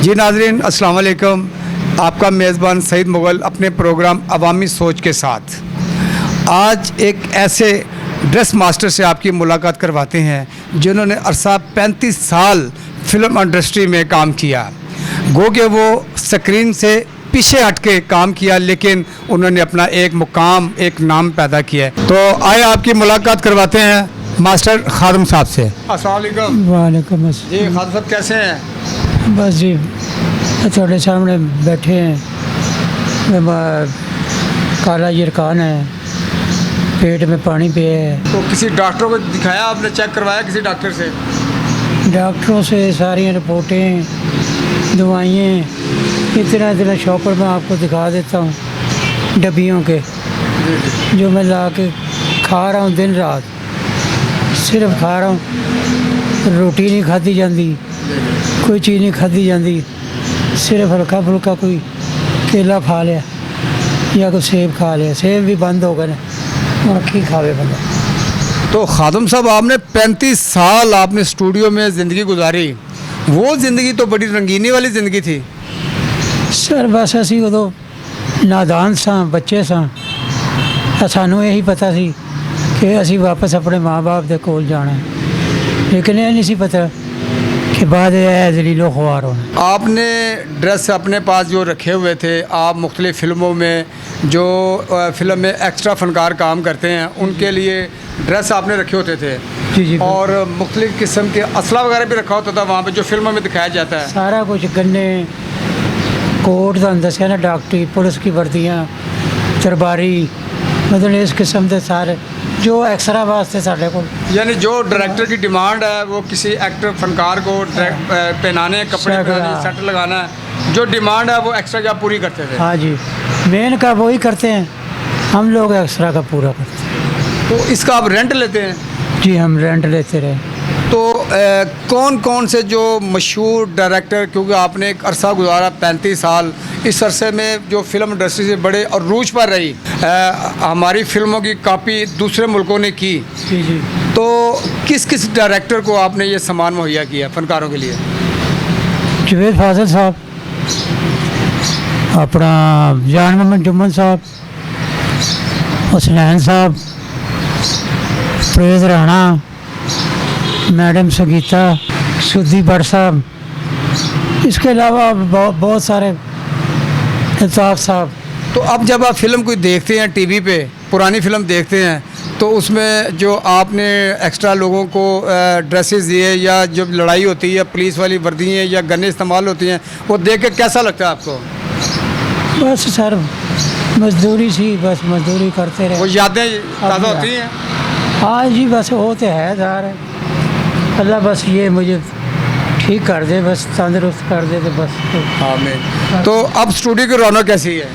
जी नाज़रीन अस्सलाम वालेकुम। आपका मेज़बान सईद मुग़ल अपने प्रोग्राम अवामी सोच के साथ आज एक ऐसे ड्रेस मास्टर से आपकी मुलाकात करवाते हैं जिन्होंने अरसा 35 साल फिल्म इंडस्ट्री में काम किया। गो के वो स्क्रीन से पीछे हट के काम किया, लेकिन उन्होंने अपना एक मुकाम, एक नाम पैदा किया है। तो आए आपकी मुलाकात करवाते हैं मास्टर खादम साहब से। अस्सलाम वालेकुम। वालेकुम अस्सलाम। जी खादम साहब कैसे हैं? बस जी थोड़े सामने बैठे हैं, काला यरकान है, पेट में पानी पे है। तो किसी डॉक्टर को दिखाया आपने, चेक करवाया किसी डॉक्टर से? डॉक्टरों से सारी रिपोर्टें, दवाइयाँ, इतना इतना शॉपर मैं आपको दिखा देता हूँ, डब्बियों के जो मैं ला के खा रहा हूँ दिन रात, सिर्फ खा रहा हूँ। रोटी नहीं खाती जाती, कोई चीज़ नहीं खाती जाती, सिर्फ हल्का फुल्का कोई केला खा लिया या कोई सेब खा लिया। सेब भी बंद हो गए और की खावे बंदा। तो खादम साहब आपने 35 साल आपने स्टूडियो में ज़िंदगी गुजारी, वो ज़िंदगी तो बड़ी रंगीनी वाली ज़िंदगी थी। सर बस असी उदों नादान सां, बच्चे सां, सानू यही पता सी कि असी वापस अपने माँ बाप के कोल जाना है, लेकिन यह नहीं सी पता कि बाद जलीलो ख्वार होना। आपने ड्रेस अपने पास जो रखे हुए थे, आप मुख्तलिफ़ फ़िल्मों में जो फिल्म में एक्स्ट्रा फ़नकार काम करते हैं उनके लिए ड्रेस आपने रखे होते थे। जी और मुख्तलिफ़ किस्म के असला वगैरह भी रखा होता था वहाँ पे जो फिल्मों में दिखाया जाता है। सारा कुछ, गन्ने, कोट दसिया ना, डॉक्टरी, पुलिस की वर्दियाँ, दरबारी, मतलब इस किस्म के सारे जो एक्सरा वास्ते साढ़े को। यानी जो डायरेक्टर की डिमांड है वो किसी एक्टर फनकार को पहनाने, कपड़े पहनाने, सेट लगाना है, जो डिमांड है वो एक्स्ट्रा क्या पूरी करते थे। हाँ जी, मेन का वही करते हैं, हम लोग एक्स्ट्रा का पूरा करते हैं। तो इसका आप रेंट लेते हैं? जी हम रेंट लेते रहे। तो कौन कौन से जो मशहूर डायरेक्टर, क्योंकि आपने एक अरसा गुजारा 35 साल, इस अरसे में जो फिल्म इंडस्ट्री से बड़े और रूज पर रही, हमारी फिल्मों की कॉपी दूसरे मुल्कों ने की, जी जी, तो किस किस डायरेक्टर को आपने ये सामान मुहैया किया फ़नकारों के लिए? जुवेद फाजिल साहब, अपना जान मोहम्मद जुम्मन साहब, हुसनैन साहब, परवेज़ राणा, मैडम संगीता, सुधी भट्ट साहब, इसके अलावा बहुत सारे, अल्ताफ़ साहब। तो अब जब आप फिल्म कोई देखते हैं टीवी पे, पुरानी फिल्म देखते हैं, तो उसमें जो आपने एक्स्ट्रा लोगों को ड्रेसेस दिए या जब लड़ाई होती है या पुलिस वाली वर्दियाँ या गन्ने इस्तेमाल होती हैं, वो देख के कैसा लगता है आपको? बस सर मजदूरी सी, बस मजदूरी करते रहे। वो यादें ताज़ा होती हैं? हाँ जी, बस वो तो है यार, अल्लाह बस ये मुझे ठीक कर दे, बस तंदुरुस्त कर दे तो बस। आमीन। तो अब स्टूडियो की रौनक कैसी है?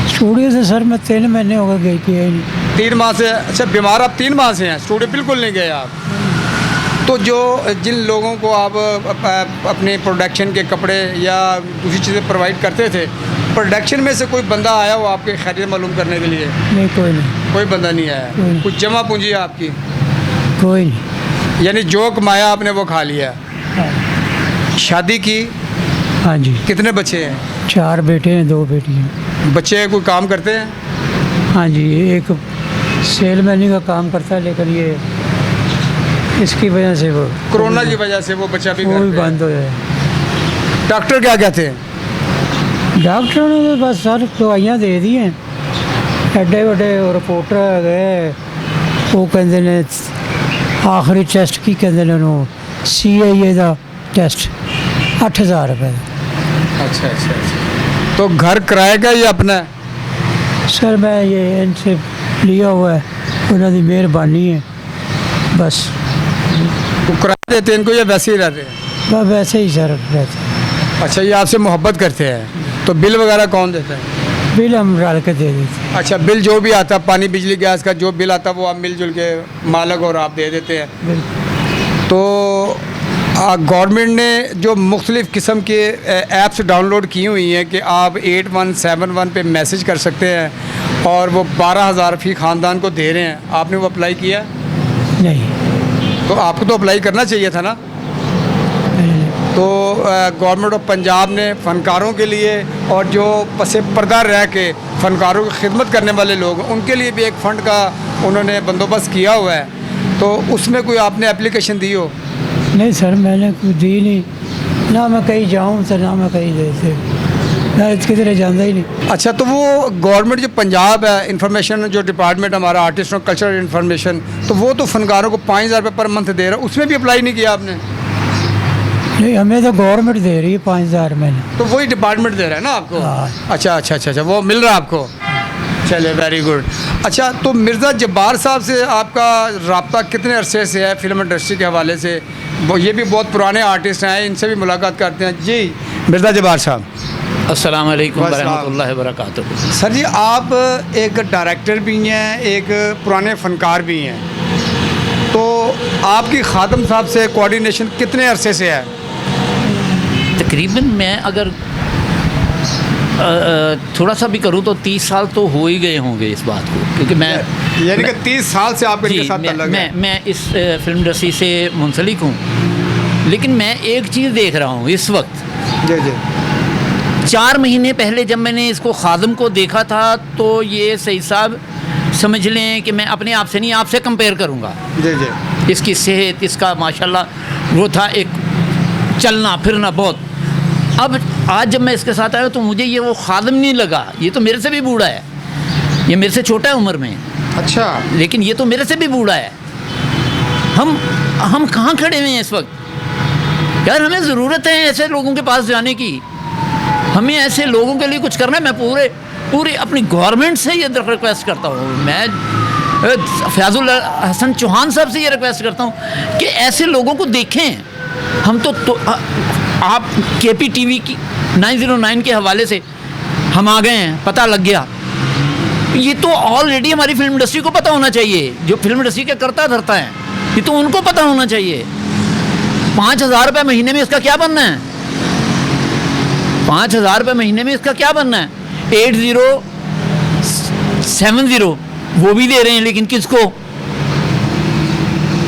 स्टूडियो से सर मैं 3 महीने हो गए गई कि नहीं। 3 माह से? अच्छा, बीमार आप 3 माह से हैं, स्टूडियो बिल्कुल नहीं गए आप। तो जो जिन लोगों को आप अपने प्रोडक्शन के कपड़े या दूसरी चीज़ें प्रोवाइड करते थे, प्रोडक्शन में से कोई बंदा आया हो आपके खैरियत मालूम करने के लिए? नहीं, कोई नहीं। कोई बंदा नहीं आया? कुछ जमा पूंजी है आपकी? कोई नहीं। यानी जो कमाया आपने वो खा लिया। हाँ। शादी की? हाँ जी। कितने बच्चे हैं? 4 बेटे हैं, 2 बेटियाँ। बच्चे कोई काम करते हैं? हाँ जी, एक सेलमैनी का काम करता है, लेकिन ये इसकी वजह से वो कोरोना की वजह से वो बच्चा भी वो घर भी पे बंद हो जाए। है। डॉक्टर क्या कहते हैं? डॉक्टरों ने तो बस सर दवाइयाँ दे दी हैं, एडे बड़े रिपोर्टर गए, वो कहते ने आखिरी टेस्ट की कहते ने CIA का टेस्ट 8000 रुपये। अच्छा अच्छा अच्छा। तो घर किराए का या अपना? सर मैं ये इनसे लिया हुआ है, उन्होंने मेहरबानी है बस। वो किराया देते हैं इनको या वैसे ही रहते हैं? बस वैसे ही सर रहते। अच्छा, ये आपसे मोहब्बत करते हैं। तो बिल वगैरह कौन देता है? बिल हम डाल के दे देते हैं। अच्छा, बिल जो भी आता है, पानी बिजली गैस का जो बिल आता है वो आप मिलजुल के मालक और आप दे देते हैं। बिल्कुल। तो गवर्नमेंट ने जो मुख्तलिफ़ किस्म के ऐप्स डाउनलोड की हुई हैं कि आप 8171 पे मैसेज कर सकते हैं और वो 12,000 फ़ी ख़ानदान को दे रहे हैं, आपने वो अप्लाई किया? नहीं। तो आपको तो अप्लाई करना चाहिए था ना। तो गवर्नमेंट ऑफ पंजाब ने फ़नकारों के लिए और जो पसे पर्दा रह के फ़नकारों की खिदमत करने वाले लोग उनके लिए भी एक फ़ंड का उन्होंने बंदोबस्त किया हुआ है। तो उसमें कोई आपने एप्लीकेशन दी हो? नहीं सर, मैंने कुछ दी नहीं, ना मैं कहीं जाऊँ तो ना मैं कहीं देते, मैं किधर जाता ही नहीं। अच्छा, तो वो गवर्नमेंट जो पंजाब है इंफॉर्मेशन जो डिपार्टमेंट हमारा आर्टिस्ट और कल्चरल इन्फॉर्मेशन, तो वो तो फ़नकारों को 5,000 रुपये पर मंथ दे रहा है, उसमें भी अप्लाई नहीं किया आपने? नहीं, हमें तो गवर्नमेंट दे रही है 5,000 महीने। तो वही डिपार्टमेंट दे रहा है ना आपको? हाँ। अच्छा, वो मिल रहा है आपको? चलिए, वेरी गुड। अच्छा, तो मिर्ज़ा जब्बार साहब से आपका रब्ता कितने अरसे से है फिल्म इंडस्ट्री के हवाले से? वो ये भी बहुत पुराने आर्टिस्ट हैं, इनसे भी मुलाकात करते हैं। जी मिर्ज़ा जब्बार साहब, अस्सलाम वालेकुम वालेकुम। वरहमतुल्लाहि वबरकातुहू। सर जी, आप एक डायरेक्टर भी हैं, एक पुराने फ़नकार भी हैं, तो आपकी खादम साहब से कोऑर्डिनेशन कितने अरसे से है? तकरीबन मैं अगर थोड़ा सा भी करूँ तो 30 साल तो हो ही गए होंगे इस बात को, क्योंकि मैं यानी कि 30 साल से आप इनके साथ ताल्लुक़ है? मैं इस फिल्म इंडस्ट्री से मुंसलिक हूँ, लेकिन मैं एक चीज़ देख रहा हूँ इस वक्त। जी जी। 4 महीने पहले जब मैंने इसको खादम को देखा था तो ये सही साहब समझ लें कि मैं अपने आप से नहीं, आपसे कंपेयर करूँगा। जी जी। इसकी सेहत, इसका माशाल्लाह वो था एक चलना फिरना बहुत। अब आज जब मैं इसके साथ आया तो मुझे ये वो खादम नहीं लगा, ये तो मेरे से भी बूढ़ा है, ये मेरे से छोटा है उम्र में। अच्छा, लेकिन ये तो मेरे से भी बूढ़ा है। हम कहाँ खड़े हुए हैं इस वक्त? यार हमें ज़रूरत है ऐसे लोगों के पास जाने की, हमें ऐसे लोगों के लिए कुछ करना है। मैं पूरी अपनी गवर्नमेंट से ये रिक्वेस्ट करता हूँ, मैं फयाजुल हसन चौहान साहब से ये रिक्वेस्ट करता हूँ कि ऐसे लोगों को देखें। हम तो आप KPTV की 909 के हवाले से हम आ गए हैं, पता लग गया। ये तो ऑलरेडी हमारी फिल्म इंडस्ट्री को पता होना चाहिए, जो फिल्म इंडस्ट्री के करता धरता है, ये तो उनको पता होना चाहिए। 5,000 रुपये महीने में इसका क्या बनना है? 5,000 रुपये महीने में इसका क्या बनना है? 8070 वो भी दे रहे हैं, लेकिन किसको?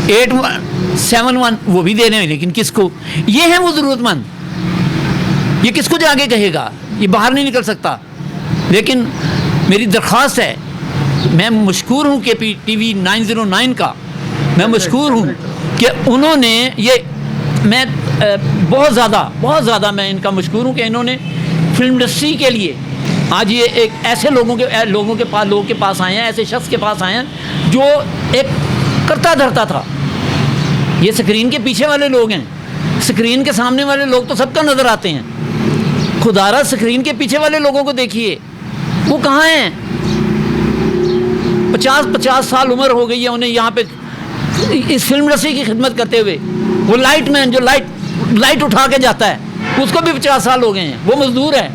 8171 वो भी दे रहे हैं, लेकिन किसको? ये है वो ज़रूरतमंद, ये किसको जाके कहेगा? ये बाहर नहीं निकल सकता। लेकिन मेरी दरख्वास्त है, मैं मशकूर हूँ KPTV 909 का, मैं मशकूर हूँ कि उन्होंने ये, मैं बहुत ज़्यादा मैं इनका मशकूर हूँ कि इन्होंने फिल्म इंडस्ट्री के लिए आज ये एक ऐसे लोगों के पास आए हैं, ऐसे शख्स के पास आए हैं जो एक करता धरता था। ये स्क्रीन के पीछे वाले लोग हैं, स्क्रीन के सामने वाले लोग तो सबका नज़र आते हैं। खुदारा स्क्रीन के पीछे वाले लोगों को देखिए, वो कहाँ हैं? 50 साल उम्र हो गई है उन्हें यहाँ पे इस फिल्म इंडस्ट्री की खिदमत करते हुए। वो लाइटमैन जो लाइट उठा के जाता है, उसको भी 50 साल हो गए हैं, वो मजदूर है,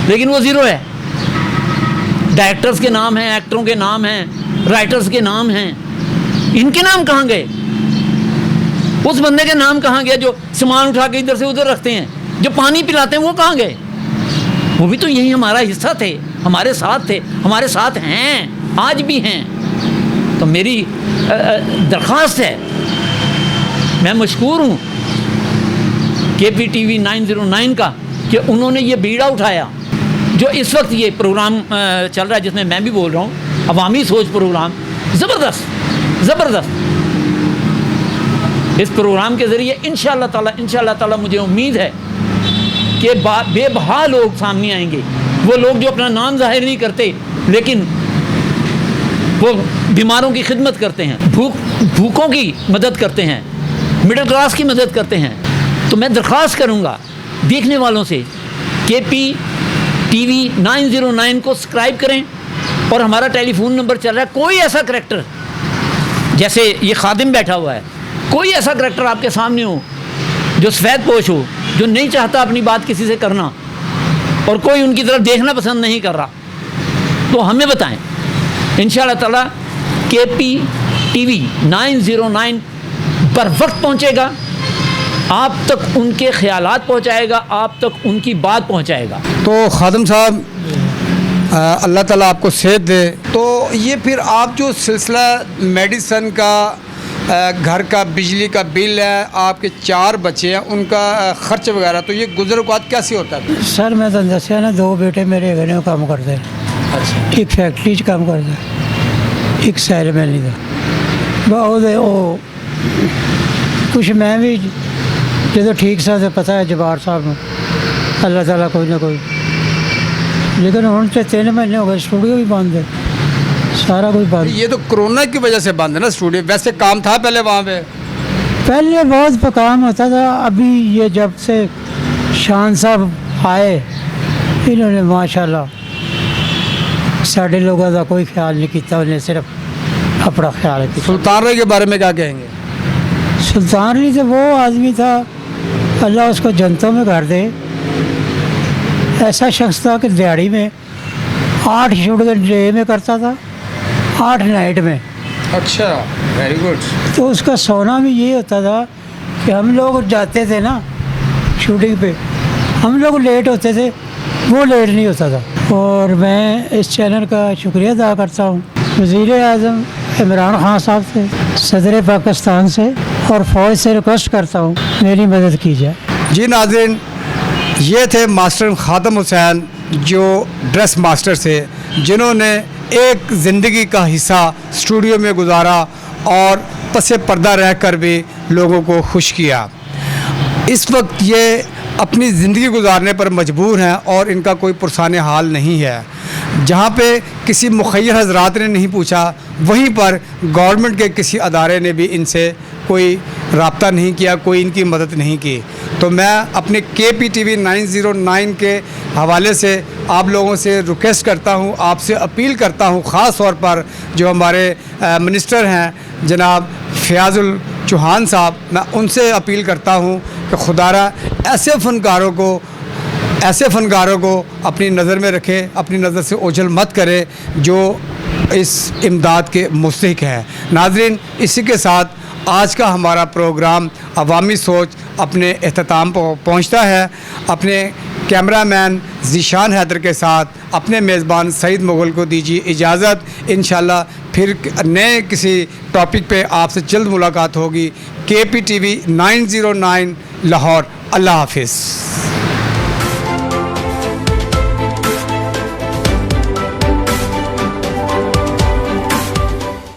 लेकिन वो ज़ीरो है। डायरेक्टर्स के नाम हैं, एक्टरों के नाम हैं, राइटर्स के नाम हैं, इनके नाम कहाँ गए? उस बंदे के नाम कहाँ गए जो सामान उठा के इधर से उधर रखते हैं, जो पानी पिलाते हैं, वो कहाँ गए? वो भी तो यही हमारा हिस्सा थे, हमारे साथ हैं, आज भी हैं। तो मेरी दरख्वास्त है, मैं मशकूर हूँ KPTV 909 का कि उन्होंने ये बीड़ा उठाया। जो इस वक्त ये प्रोग्राम चल रहा है जिसमें मैं भी बोल रहा हूँ, अवामी सोच प्रोग्राम, ज़बरदस्त। इस प्रोग्राम के ज़रिए इंशाअल्लाह ताला मुझे उम्मीद है कि बेबहा लोग सामने आएंगे, वो लोग जो अपना नाम जाहिर नहीं करते लेकिन वो बीमारों की खिदमत करते हैं, भूखों की मदद करते हैं, मिडिल क्लास की मदद करते हैं। तो मैं दरख्वास्त करूँगा देखने वालों से, KPTV 909 को सब्सक्राइब करें, और हमारा टेलीफोन नंबर चल रहा है। कोई ऐसा करैक्टर, जैसे ये खादिम बैठा हुआ है, कोई ऐसा करैक्टर आपके सामने हो जो सफ़ेद पोश हो, जो नहीं चाहता अपनी बात किसी से करना और कोई उनकी तरफ देखना पसंद नहीं कर रहा, तो हमें बताएं। इंशाअल्लाह ताला KPTV 909 पर वक्त पहुंचेगा, आप तक उनके ख्यालात पहुंचाएगा, आप तक उनकी बात पहुंचाएगा। तो खादम साहब, अल्लाह ताला आपको सेहत दे। तो ये फिर आप जो सिलसिला मेडिसन का घर का बिजली का बिल है, आपके 4 बच्चे हैं, उनका खर्च वगैरह, तो ये गुजरवात कैसे होता है? सर मैं तुम दसिया ना 2 बेटे मेरे घरे में काम करते हैं। अच्छा। एक फैक्ट्री 'ਚ काम करता है, एक सैलमैनी का बहुत कुछ मैं भी जो ठीक सा तो पता है जबार साहब को अल्लाह ताला कोई ना कोई, लेकिन हम तो 3 महीने हो गए स्टूडियो भी बंद है, सारा कुछ बंद। ये तो कोरोना की वजह से बंद है ना स्टूडियो, वैसे काम था पहले वहाँ पे? पहले बहुत काम होता था, अभी ये जब से शान साहब आए इन्होंने माशाल्लाह साढ़े लोगों का कोई ख्याल नहीं किया, उन्हें सिर्फ अपना ख्याल किया। सुल्तान रही के बारे में क्या कहेंगे? सुल्तान अली तो वो आदमी था, अल्लाह उसको जन्नतों में कर दे। ऐसा शख्स था कि दिहाड़ी में 8 शूट डे में करता था, 8 नाइट में। अच्छा, वेरी गुड। तो उसका सोना भी ये होता था कि हम लोग जाते थे ना शूटिंग पे, हम लोग लेट होते थे, वो लेट नहीं होता था। और मैं इस चैनल का शुक्रिया अदा करता हूँ वज़ीर आज़म इमरान खान साहब से, सदर पाकिस्तान से, और फ़ौज से रिक्वेस्ट करता हूँ मेरी मदद की जाए। जी नाज़रीन, ये थे मास्टर ख़ादम हुसैन जो ड्रेस मास्टर थे, जिन्होंने एक ज़िंदगी का हिस्सा स्टूडियो में गुजारा और पसे पर्दा रह कर भी लोगों को खुश किया। इस वक्त ये अपनी ज़िंदगी गुजारने पर मजबूर हैं और इनका कोई पुरसाने हाल नहीं है। जहाँ पे किसी मुखय्यर हजरात ने नहीं पूछा, वहीं पर गवर्नमेंट के किसी अदारे ने भी इनसे कोई रब्ता नहीं किया, कोई इनकी मदद नहीं की। तो मैं अपने KPTV 909 के हवाले से आप लोगों से रिक्वेस्ट करता हूँ, आपसे अपील करता हूँ, ख़ास तौर पर जो हमारे मिनिस्टर हैं जनाब फ़याज़ुल चौहान साहब, मैं उनसे अपील करता हूँ कि खुदारा ऐसे फ़नकारों को अपनी नज़र में रखें, अपनी नज़र से ओझल मत करें जो इस इमदाद के मुस्तहिक हैं। नाज़रीन, इसी के साथ आज का हमारा प्रोग्राम अवामी सोच अपने अख्ताम पर पहुँचता है। अपने कैमरामैन ज़ीशान हैदर के साथ अपने मेज़बान सईद मुग़ल को दीजिए इजाज़त। इंशाल्लाह फिर नए किसी टॉपिक पे आपसे जल्द मुलाकात होगी। KPTV 909 लाहौर। अल्लाह हाफिज़।